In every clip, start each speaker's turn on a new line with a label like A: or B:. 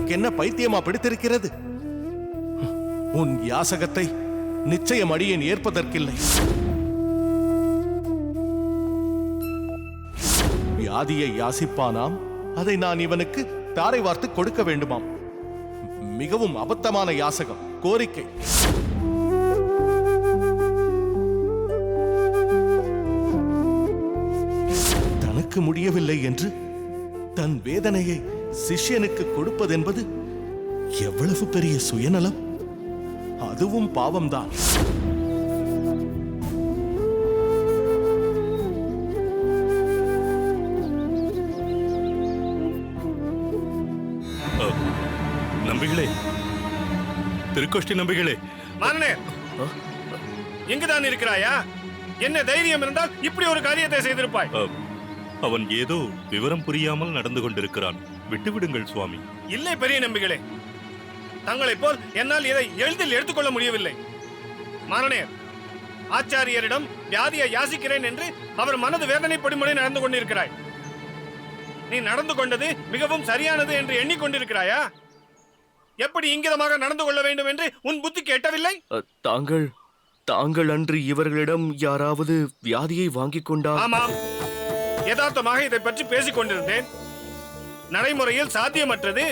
A: உனக்கு என்ன பைத்தியமா பிடித்திருக்கிறது? உன் யாசகத்தை நிச்சயம் அடியேன் ஏற்பதற்கில்லை. வியாதியை யாசிப்பானாம், அதை நான் இவனுக்கு தாரை வார்த்து கொடுக்க வேண்டுமாம். மிகவும் அபத்தமான யாசகம், கோரிக்கை. தனக்கு முடியவில்லை என்று தன் வேதனையை சிஷ்யனுக்கு கொடுப்பதென்பது எவ்வளவு பெரிய சுயநலம்! அதுவும் பாவம்தான்.
B: நம்பிகளே, திருக்கோஷ்டி நம்பிகளே,
C: மாறனே, எங்குதான் இருக்கிறாயா? என்ன தைரியம் இருந்தால் இப்படி ஒரு காரியத்தை செய்திருப்பாய்.
B: அவன் ஏதோ விவரம் புரியாமல் நடந்து கொண்டிருக்கிறான். விட்டுவிடுங்கள் சுவாமி.
C: இல்லை பெரிய நம்பிகளே, தங்களைப் போல் என்னால் இதை எளிதில் எடுத்துக்கொள்ள முடியவில்லை. மாறனே, ஆச்சாரியரிடம் வியாதியை யாசிக்கிறேன் என்று அவர் மனது வேதனைப்படும்படி நடந்து கொண்டிருக்கிறாய். நீ நடந்து கொண்டது மிகவும் சரியானது என்று எண்ணிக்கொண்டிருக்கிறாயா? எப்படி இங்கிதமாக நடந்து கொள்ள வேண்டும் என்று உன் புத்திக்கு எட்டவில்லை?
D: தாங்கள் அன்று இவர்களிடம் யாராவது வியாதியை வாங்கிக் கொண்டால்?
C: ஆமாம், யதார்த்தமாக இதை பற்றி பேசிக் கொண்டிருந்தேன். நடைமுறையில் சாத்தியமற்றது,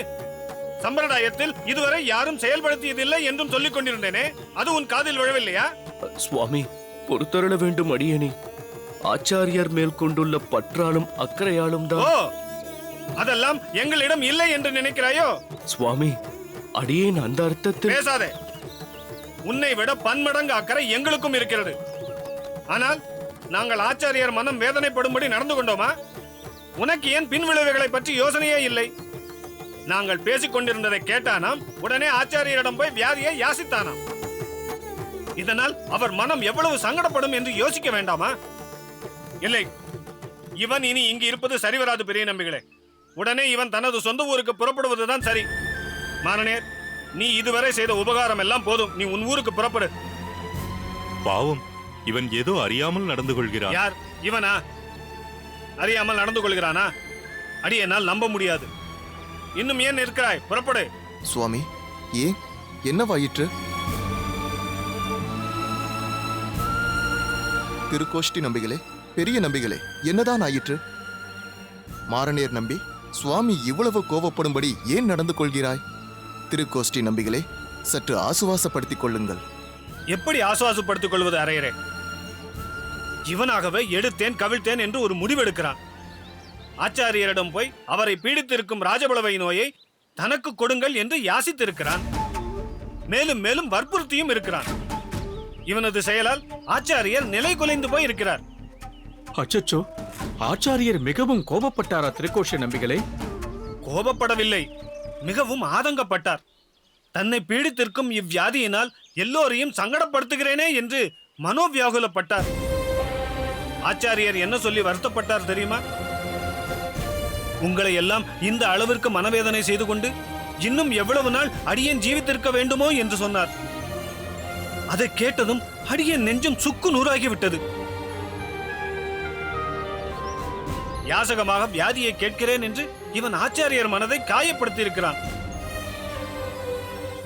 C: சம்பிரதாயத்தில் இதுவரை யாரும் செயல்படுத்தியதில்லை என்றும் சொல்லிக் கொண்டிருந்தேனே, அது உன் காதில் விழவில்லையா?
D: சுவாமி, பொறுத்தருள வேண்டும் அடியேனே. ஆச்சாரியர் மேல் கொண்டுள்ள பற்றாலும் அக்கறையாலும் தான்.
C: ஓ, அதெல்லாம் எங்களிடம் இல்லை என்று நினைக்கிறாயோ?
D: சுவாமி, அடியேன் அந்த அர்த்தத்தில்
C: பேசாதே. உன்னை விட பன்மடங்கு அக்கறை எங்களுக்கும் இருக்கிறது. ஆனால் நாங்கள் ஆச்சாரியர் மனம் வேதனைப்படும்படி நடந்து கொண்டோமா? உனக்கு ஏன் பின் விளைவுகளை பற்றி யோசனையே இல்லை? நாங்கள் பேசிக் கொண்டிருந்ததை கேட்டானாம், உடனே ஆச்சாரியரிடம் போய் வியாதியை யாசித்தானாம். இதனால் அவர் மனம் எவ்வளவு சங்கடப்படும் என்று யோசிக்க வேண்டாமா? இல்லை, இவன் இனி இங்கு இருப்பது சரிவராது பெரிய நம்பிகளே. உடனே இவன் தனது சொந்த ஊருக்கு புறப்படுவதுதான் சரி. மாறனேர், நீ இதுவரை செய்த உபகாரம் எல்லாம் போதும். நீ உன் ஊருக்கு புறப்படு.
B: பாவம், இவன் ஏதோ அறியாமல் நடந்து கொள்கிறான்.
C: யார் இவனா? அறியாமல் நடந்து கொள்கிறானா? அடி, என்னால் நம்ப முடியாது. இன்னும் ஏன் இருக்கிறாய்? புறப்படு.
E: சுவாமி, ஏன் என்னவாயிற்று? திருக்கோஷ்டி நம்பிகளே, பெரிய நம்பிகளே, என்னதான் ஆயிற்று? மாறனேர் நம்பி, சுவாமி இவ்வளவு கோபப்படும்படி ஏன் நடந்து கொள்கிறாய்? திருக்கோஷ்டி நம்பிகளே, சற்று ஆசுவாசப்படுத்திக் கொள்ளுங்கள்.
C: எப்படி ஆசுவாசப்படுத்திக் கொள்வது அரையரே? இவனாகவே எடுத்தேன் கவிழ்த்தேன் என்று ஒரு முடிவெடுக்கிறான். ஆச்சாரியரிடம் போய் அவரை பீடித்திருக்கும் ராஜபலவை நோயை தனக்கு கொடுங்கள் என்று யாசித்திருக்கிறான். மேலும் மேலும் வற்புறுத்தியும் இருக்கிறான். இவனது செயலால் ஆச்சாரியர் நிலை குலைந்து போய் இருக்கிறார்.
F: அச்சச்சோ, ஆச்சாரியர் மிகவும் கோபப்பட்டாரா திருக்கோஷ்டி நம்பிகளே?
C: கோபப்படவில்லை, மிகவும் ஆதங்கப்பட்டார். தன்னை பீடித்திருக்கும் இவ்வியாதியினால் எல்லோரையும் சங்கடப்படுத்துகிறேனே என்று மனோவியாகுலப்பட்டார். ஆச்சாரியர் என்ன சொல்லி வருத்தப்பட்டார் தெரியுமா? உங்களை எல்லாம் இந்த அளவிற்கு மனவேதனை செய்து கொண்டு இன்னும் எவ்வளவு நாள் அடியேன் ஜீவித்திருக்க வேண்டுமோ என்று சொன்னார். அதை கேட்டதும் அடியேன் நெஞ்சம் சுக்கு நூறாகிவிட்டது. யாசகமாக வியாதியை கேட்கிறேன் என்று இவன் ஆச்சாரியர் மனதை காயப்படுத்தி இருக்கிறான்.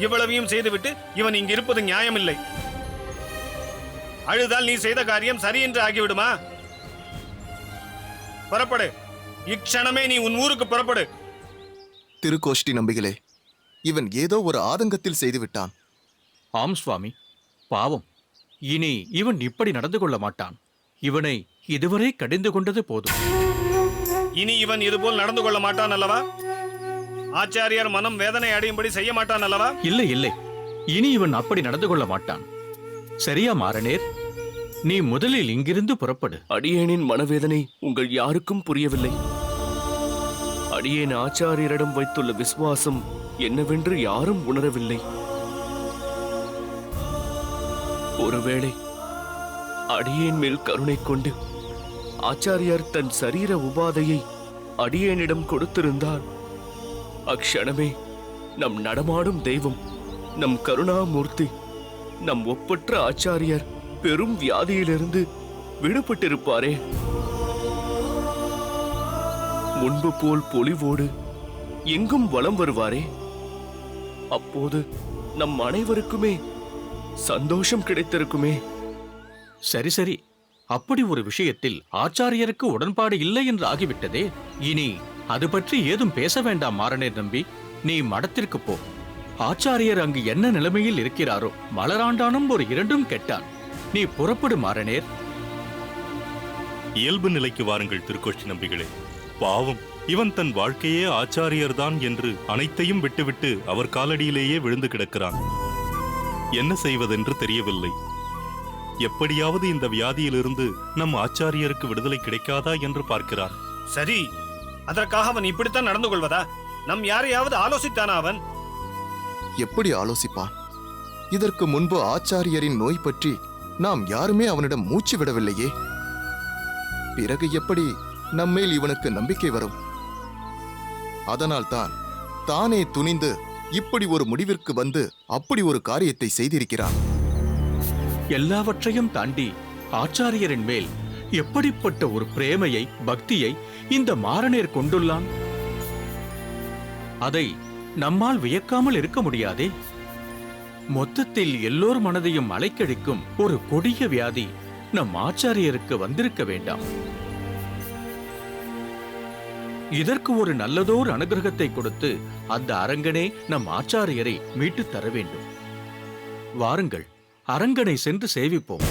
C: இவ்வளவையும் செய்துவிட்டு இவன் இங்கு இருப்பது நியாயமில்லை. அழுதால் நீ செய்த காரியம் சரி என்று ஆகிவிடுமா? புறப்படு, இக்ஷணமே நீ உன் ஊருக்கு புறப்படு.
E: திருக்கோஷ்டி நம்பிகளே, இவன் ஏதோ ஒரு ஆதங்கத்தில் செய்துவிட்டான்.
F: ஆம் சுவாமி, பாவம். இனி இவன் இப்படி நடந்து கொள்ள மாட்டான். இவனை இதுவரை கடிந்து கொண்டது போதும்.
C: இனி இவன் இதுபோல் நடந்து கொள்ள மாட்டான் அல்லவா? ஆச்சாரியர் மனம் வேதனை அடையும்படி செய்ய மாட்டான் அல்லவா?
F: இல்லை இல்லை, இனி இவன் அப்படி நடந்து கொள்ள மாட்டான். சரியா மாறனேர்? நீ முதலில் இங்கிருந்து புறப்படு.
D: அடியேனின் மனவேதனை உங்கள் யாருக்கும் புரியவில்லை. அடியேன் ஆச்சாரியரிடம் வைத்துள்ள விசுவாசம் என்னவென்று யாரும் உணரவில்லை. ஒருவேளை அடியேன் மேல் கருணை கொண்டு ஆச்சாரியார் தன் சரீர உபாதையை அடியேனிடம் கொடுத்திருந்தால் அக்ஷணமே நம் நடமாடும் தெய்வம், நம் கருணாமூர்த்தி, நம் ஒப்பற்ற ஆச்சாரியார் பெரும் வியாதியிலிருந்து விடுபட்டிருப்பாரே. முன்பு போல் பொலிவோடு எங்கும் வலம் வருவாரே. அப்போது நம் அனைவருக்குமே சந்தோஷம் கிடைத்திருக்குமே.
F: சரி சரி, அப்படி ஒரு விஷயத்தில் ஆச்சாரியருக்கு உடன்பாடு இல்லை என்று ஆகிவிட்டதே. இனி அது பற்றி ஏதும் பேச வேண்டாம் மாறனேர் நம்பி. நீ மடத்திற்கு போ. ஆச்சாரியர் அங்கு என்ன நிலைமையில் இருக்கிறாரோ, மலராண்டானும் ஒரு இரண்டும் கெட்டான். நீ புறப்படு மாறனேர்.
B: இயல்பு நிலைக்கு வாருங்கள் திருக்கோஷ்டி நம்பிகளே. பாவம், இவன் தன் வாழ்க்கையே ஆச்சாரியர்தான் என்று அனைத்தையும் விட்டுவிட்டு அவர் காலடியிலேயே விழுந்து கிடக்கிறான். என்ன செய்வதென்று தெரியவில்லை. எப்படியாவது இந்த வியாதியிலிருந்து நம் ஆச்சாரியருக்கு விடுதலை கிடைக்காதா என்று பார்க்கிறான்.
C: சரி, அதற்காக அவன் இப்படித்தான் நடந்து கொள்வதா? நம் யாரையாவது ஆலோசித்தானா அவன்?
E: எப்படி ஆலோசிப்பான்? இதற்கு முன்பு ஆச்சாரியரின் நோய் பற்றி நாம் யாருமே அவனிடம் மூச்சு விடவில்லையே. பிறகு எப்படி நம்மேல் இவனுக்கு நம்பிக்கை வரும்? அதனால்தான் தானே துணிந்து இப்படி ஒரு முடிவிற்கு வந்து அப்படி ஒரு காரியத்தை செய்திருக்கிறான்.
F: எல்லாவற்றையும் தாண்டி ஆச்சாரியரின் மேல் எப்படிப்பட்ட ஒரு பிரேமையை, பக்தியை இந்த மாறனேர் கொண்டுள்ளான்? அதை நம்மால் வியக்காமல் இருக்க முடியாதே. மொத்தத்தில் எல்லோர் மனதையும் அலைக்கழிக்கும் ஒரு கொடிய வியாதி நம் ஆச்சாரியருக்கு வந்திருக்க வேண்டாம். இதற்கு ஒரு நல்லதோர் அனுகிரகத்தை கொடுத்து அந்த அரங்கனே நம் ஆச்சாரியரை மீட்டுத் தர வேண்டும். வாருங்கள், அரங்கனை சென்று சேவிப்போம்.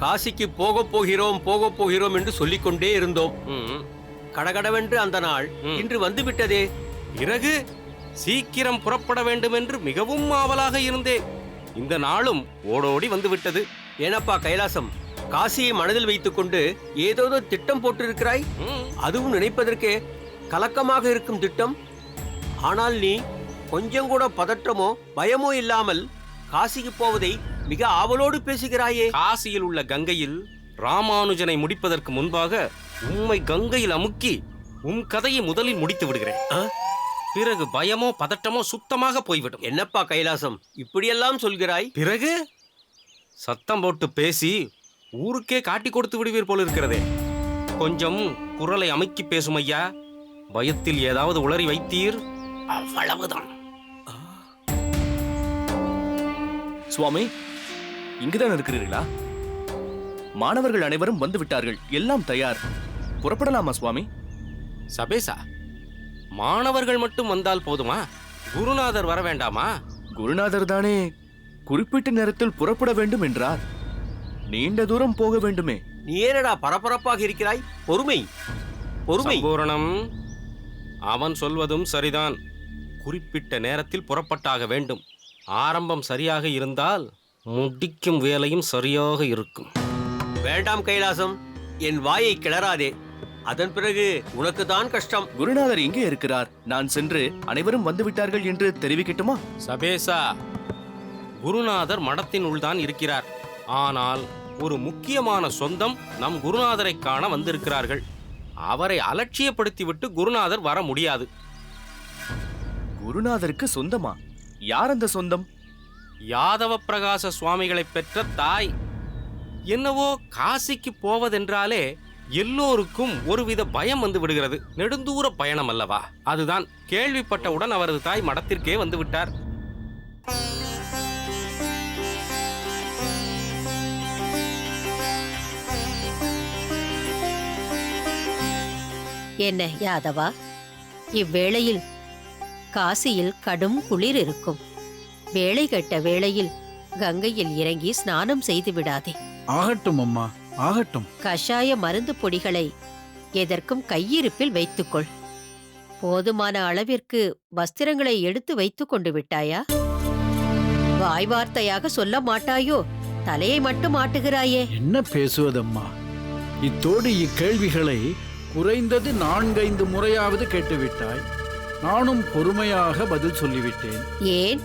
G: காசிக்கு போகப் போகிறோம் என்று சொல்லிக்கொண்டே இருந்தோம். கடகடவென்று அந்த நாள் இன்று வந்துவிட்டதே. பிறகு சீக்கிரம் புறப்பட வேண்டும் என்று மிகவும் ஆவலாக இருந்தேன். இந்த நாளும் ஓடோடி வந்துவிட்டது. ஏனப்பா கைலாசம், காசியை மனதில் வைத்துக்கொண்டு ஏதோதோ திட்டம் போட்டிருக்கிறாய். அதுவும் நினைப்பதற்கே கலக்கமாக இருக்கும் திட்டம். ஆனால் நீ கொஞ்சம் கூட பதற்றமோ பயமோ இல்லாமல் காசிக்கு போவதை மிக ஆவலோடு பேசுகிறாயே.
H: காசியில் உள்ள கங்கையில் ராமானுஜனை முடிப்பதற்கு முன்பாக உம்மை கங்கையில் அமுக்கி உம் கதையை முதலில் முடித்து விடுகிறேன். பிறகு பயமோ பதட்டமோ சுத்தமாக போய்விடும்.
G: என்னப்பா கைலாசம், இப்படியெல்லாம் சொல்கிறாய்?
H: பிறகு சத்தம் போட்டு பேசி ஊருக்கே காட்டி கொடுத்து விடுவீர் போல இருக்கிறதே. கொஞ்சம் குரலை அமுக்கி பேசும் ஐயா. பயத்தில் ஏதாவது உளறி வைத்தீர், அவ்வளவுதான்.
D: சுவாமி, இங்குதான் இருக்கிறீர்களா? மாணவர்கள் அனைவரும் வந்து விட்டார்கள். எல்லாம் தயார். புறப்படலாமா சுவாமி?
H: சபேசா, மாணவர்கள் மட்டும் வந்தால் போதுமா? குருநாதர் வர வேண்டாமா?
D: குருநாதர் தானே குறிப்பிட்ட நேரத்தில் புறப்பட வேண்டும் என்றார். நீண்ட தூரம் போக வேண்டுமே.
G: நீ ஏனடா பரபரப்பாக இருக்கிறாய்? பொறுமை பொறுமை.
H: பூரணம், அவன் சொல்வதும் சரிதான். குறிப்பிட்ட நேரத்தில் புறப்பட்டாக வேண்டும். ஆரம்பம் சரியாக இருந்தால் முடிக்கும் வேலையும் சரியாக இருக்கும்.
G: வேண்டாம் கைலாசம், என் வாயை கிளறாதே. அதன் பிறகு உனக்கு தான் கஷ்டம்.
D: குருநாதர் எங்கே இருக்கிறார்? நான் சென்று அனைவரும் வந்து விட்டார்கள் என்று தெரிவிக்கட்டுமா?
H: சபேசா, குருநாதர் மடத்தின் உள்தான் இருக்கிறார். ஆனால் ஒரு முக்கியமான சொந்தம் நம் குருநாதரை காண வந்திருக்கிறார்கள். அவரை அலட்சியப்படுத்திவிட்டு குருநாதர் வர முடியாது.
D: குருநாதருக்கு சொந்தமா? யார் அந்த சொந்தம்?
H: யாதவ பிரகாச சுவாமிகளை பெற்ற தாய். என்னவோ காசிக்கு போவதென்றாலே எல்லோருக்கும் ஒருவித பயம் வந்து விடுகிறது. நெடுந்தூர பயணம் அல்லவா? அதுதான் கேள்விப்பட்டவுடன் அவரது தாய் மடத்திற்கே வந்து விட்டார்.
I: என்ன யாதவா, இவ்வேளையில் காசியில் கடும் குளிர் இருக்கும். வேளை கெட்ட வேளையில் கங்கையில் இறங்கி ஸ்நானம் செய்து விடாதே.
F: ஆகட்டும் அம்மா, ஆகட்டும்.
I: கஷாய மருந்து பொடிகளை எதற்கும் கையிருப்பில் வைத்துக்கொள். போதுமான அளவிற்கு வஸ்திரங்களை எடுத்து வைத்துக் கொண்டு விட்டாயா? வாய் வார்த்தையாக சொல்ல மாட்டாயோ? தலையை மட்டும் ஆட்டுகிறாயே.
J: என்ன பேசுவதம்மா? இத்தோடு இக்கேள்விகளை குறைந்தது 4-5 முறையாவது கேட்டுவிட்டாய். நானும் பொறுமையாக பதில் சொல்லிவிட்டேன்.
I: ஏன்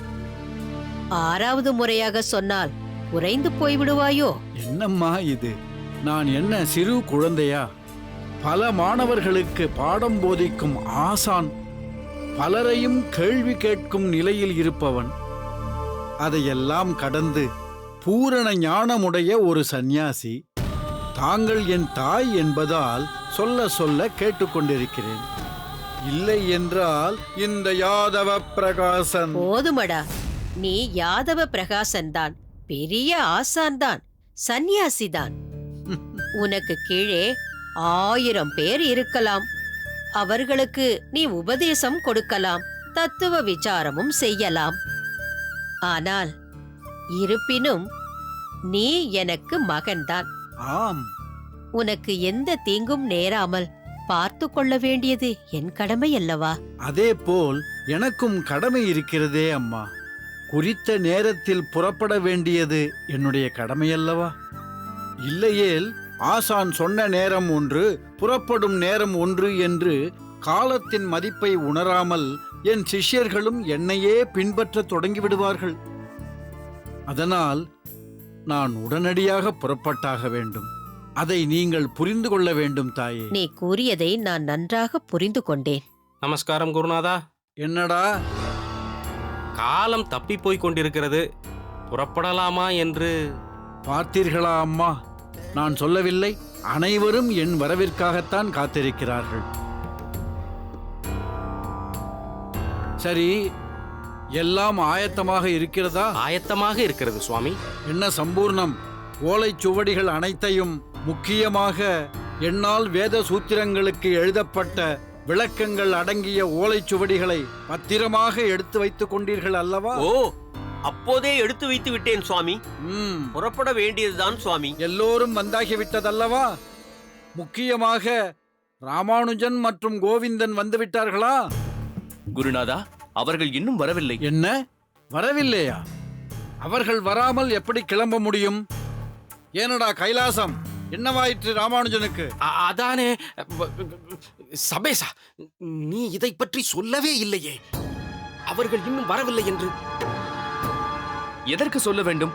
I: 6வது முறையாக சொன்னால் குறைந்து போய்விடுவாயோ?
J: என்னம்மா இது? நான் என்ன சிறு குழந்தையா? பல மாணவர்களுக்கு பாடம் போதிக்கும் ஆசான், பலரையும் கேள்வி கேட்கும் நிலையில் இருப்பவன். அதையெல்லாம் கடந்து பூரண ஞானமுடைய ஒரு சந்நியாசி. தாங்கள் என் தாய் என்பதால் சொல்ல சொல்ல கேட்டுக்கொண்டிருக்கிறேன். இல்லை என்றால் இந்த யாதவ பிரகாசன்.
I: போதுமடா, நீ யாதவ பிரகாசன் தான், பெரிய ஆசான் தான், சந்நியாசிதான். உனக்கு கீழே 1000 பேர் இருக்கலாம். அவர்களுக்கு நீ உபதேசம் கொடுக்கலாம், தத்துவ விசாரமும் செய்யலாம். ஆனால் இருப்பினும் நீ எனக்கு மகன்தான்.
J: ஆம்,
I: உனக்கு எந்த தீங்கும் நேராமல் பார்த்து கொள்ள வேண்டியது என் கடமை அல்லவா?
J: அதே போல் எனக்கும் கடமை இருக்கிறதே அம்மா. குறித்த நேரத்தில் புறப்பட வேண்டியது என்னுடைய கடமையல்லவா? இல்லையேல் ஆசான் சொன்ன நேரம் ஒன்று, புறப்படும் நேரம் ஒன்று என்று காலத்தின் மதிப்பை உணராமல் என் சிஷ்யர்களும் என்னையே பின்பற்றத் தொடங்கிவிடுவார்கள். அதனால் நான் உடனடியாக புறப்பட்டாக வேண்டும். அதை நீங்கள் புரிந்து கொள்ள வேண்டும் தாயே.
I: நீ கூறியதை நான் நன்றாக புரிந்து கொண்டேன்.
H: நமஸ்காரம் குருநாதா.
J: என்னடா?
H: காலம் தப்பி போய் கொண்டிருக்கிறது, புறப்படலாமா என்று.
J: பார்த்தீர்களா அம்மா, நான் சொல்லவில்லை? அனைவரும் என் வரவிற்காகத்தான் காத்திருக்கிறார்கள். சரி, எல்லாம் ஆயத்தமாக இருக்கிறதா?
H: ஆயத்தமாக இருக்கிறது சுவாமி.
J: என்ன சம்பூர்ணம்? ஓலைச்சுவடிகள் அனைத்தையும், முக்கியமாக என்னால் வேத சூத்திரங்களுக்கு எழுதப்பட்ட விளக்கங்கள் அடங்கிய ஓலைச்சுவடிகளை பத்திரமாக எடுத்து வைத்துக் கொண்டீர்கள் அல்லவா?
G: ஓ, அப்போதே எடுத்து வைத்து விட்டேன் சுவாமி. புறப்பட வேண்டியதுதான் சுவாமி.
J: எல்லோரும் வந்தாகிவிட்டதல்லவா? முக்கியமாக ராமானுஜன் மற்றும் கோவிந்தன் வந்துவிட்டார்களா?
D: குருநாதா, அவர்கள் இன்னும் வரவில்லை.
J: என்ன, வரவில்லையா? அவர்கள் வராமல் எப்படி கிளம்ப முடியும்? ஏனடா கைலாசம், என்னவாயிற்று ராமானுஜனுக்கு?
H: அதானே சபேசா, நீ இதை பற்றி சொல்லவே இல்லையே, அவர்கள் இன்னும் வரவில்லை என்று.
D: எதற்கு சொல்ல வேண்டும்?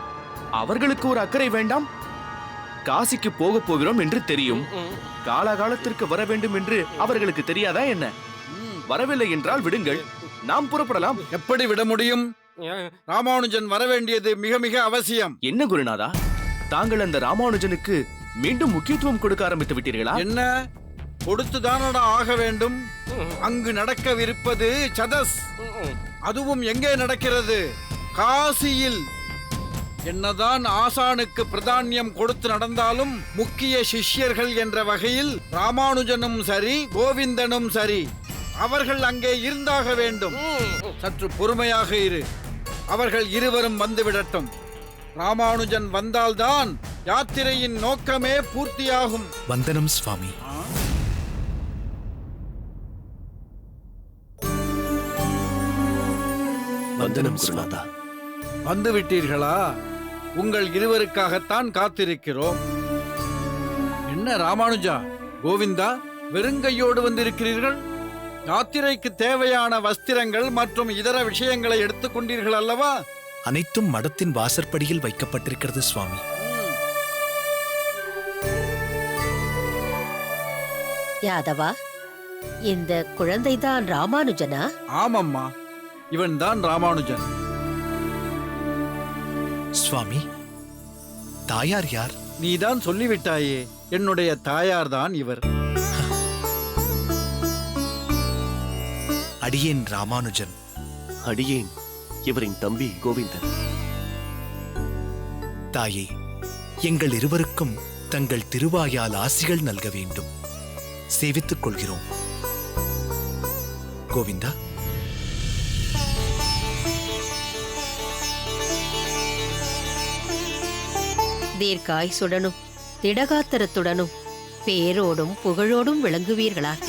D: அவர்களுக்கு ஒரு அக்கறை வேண்டாம்? காசிக்கு போக போகிறோம் என்று தெரியும். காலாகாலத்திற்கு வர வேண்டும் என்று அவர்களுக்கு தெரியாதா என்ன? வரவில்லை என்றால் விடுங்கள், நாம் புறப்படலாம்.
J: எப்படி விட முடியும்? ராமானுஜன் வரவேண்டியது மிக மிக அவசியம்.
D: என்ன குருநாதா, தாங்கள் அந்த ராமானுஜனுக்கு மீண்டும் முக்கியத்துவம் கொடுக்க ஆரம்பித்து விட்டீர்களா?
J: என்ன, கொடுத்துதானடா ஆக வேண்டும். அங்கு நடக்கவிருப்பது சதஸ். அதுவும் எங்கே நடக்கிறது? காசியில். என்னதான் ஆசானுக்கு பிரதானியம் கொடுத்து நடந்தாலும் முக்கிய சிஷ்யர்கள் என்ற வகையில் ராமானுஜனும் சரி, கோவிந்தனும் சரி, அவர்கள் அங்கே இருந்தாக வேண்டும். சற்று பொறுமையாக இரு. அவர்கள் இருவரும் வந்துவிடட்டும். ராமானுஜன் வந்தால்தான் யாத்திரையின் நோக்கமே பூர்த்தியாகும்.
K: வந்தனம் சுவாமி.
D: வந்தனம் குருநாதா.
J: வந்துவிட்டீர்களா? உங்கள் இருவருக்காகத்தான் காத்திருக்கிறோம். என்ன ராமானுஜா, கோவிந்தா, வெறுங்கையோடு வந்திருக்கிறீர்கள்? யாத்திரைக்கு தேவையான வஸ்திரங்கள் மற்றும் இதர விஷயங்களை எடுத்துக்கொண்டீர்கள் அல்லவா?
K: அனைத்தும் மடத்தின் வாசற்படியில் வைக்கப்பட்டிருக்கிறது சுவாமி.
I: யாதவா, இந்த குழந்தைதான் ராமானுஜனா?
J: ஆமம்மா, இவன்தான் ராமானுஜன்.
K: சுவாமி, தாயார் யார்?
J: நீதான் சொல்லிவிட்டாயே, என்னுடைய தாயார்தான் இவர்.
K: அடியேன் ராமானுஜன்.
D: அடியேன் இவரின் தம்பி கோவிந்தன்.
K: தாயே, எங்கள் இருவருக்கும் தங்கள் திருவாயால் ஆசிகள் நல்க வேண்டும். சேவித்துக் கொள்கிறோம். கோவிந்தா.
I: தீர்க்காயுசுடனும் திடகாத்திரத்துடனும் பேரோடும் புகழோடும் விளங்குவீர்களாக.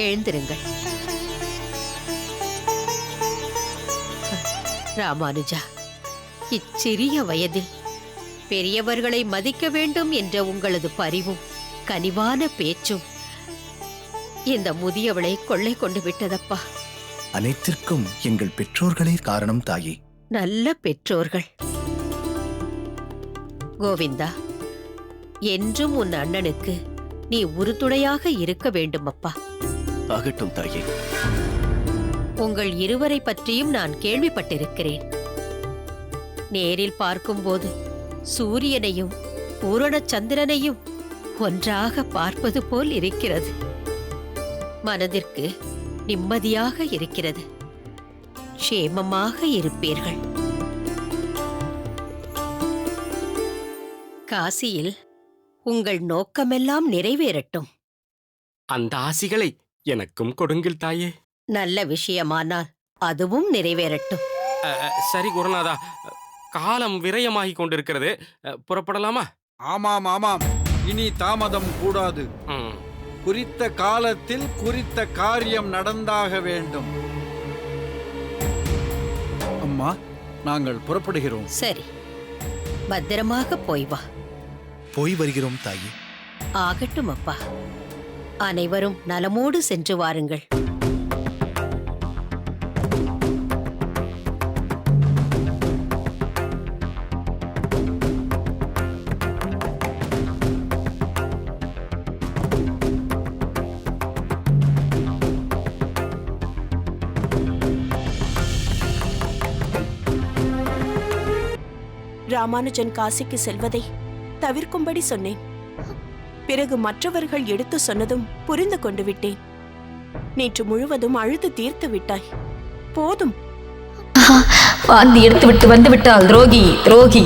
I: எழுந்திருங்கள். ராமானுஜா, இச்சிறிய வயதில் பெரியவர்களை மதிக்க வேண்டும் என்ற உங்களது பரிவும் கனிவான பேச்சும் இந்த முதியவளை கொள்ளை கொண்டு விட்டதப்பா.
K: அனைத்திற்கும் எங்கள் பெற்றோர்களே காரணம் தாயே.
I: நல்ல பெற்றோர்கள். கோவிந்தா, என்றும் உன் அண்ணனுக்கு நீ உறுதுணையாக இருக்க வேண்டும் அப்பா.
D: ஆகட்டும் தாயே.
I: உங்கள் இருவரை பற்றியும் நான் கேள்விப்பட்டிருக்கிறேன். நேரில் பார்க்கும்போது சூரியனையும் பூரண சந்திரனையும் ஒன்றாக பார்ப்பது போல் இருக்கிறது. மனதிற்கு நிம்மதியாக இருக்கிறது. க்ஷேமமாக இருப்பீர்கள். காசியில் உங்கள் நோக்கமெல்லாம் நிறைவேறட்டும்.
H: அந்த ஆசிகளை எனக்கும் கொடுங்கள் தாயே.
I: நல்ல விஷயமானால் அதுவும் நிறைவேறட்டும்.
H: சரி குருநாதா, காலம் விரயமாகிக் கொண்டிருக்கிறது. புறப்படலாமா?
J: ஆமாம் ஆமாம், இனி தாமதம் கூடாது.
H: ம்.
J: குறித்த காலத்தில் குறித்த காரியம் நடந்தாக வேண்டும். அம்மா, நாங்கள் புறப்படுகிறோம்.
I: சரி, பத்திரமாக போய் வா.
K: போய் வருகிறோம் தாயே.
I: ஆகட்டும் அப்பா. அனைவரும் நலமோடு சென்று வாருங்கள்.
L: ராமானுஜன் காசிக்கு செல்வதை தவிர்க்கும்படி சொன்னேன். பிறகு மற்றவர்கள் எடுத்து சொன்னதும் புரிந்து கொண்டு விட்டேன். நேற்று முழுவதும் அழுது தீர்த்து விட்டாய். போதும்.
M: வாந்தி எடுத்து விட்டு வந்து விட்டால் துரோகி துரோகி.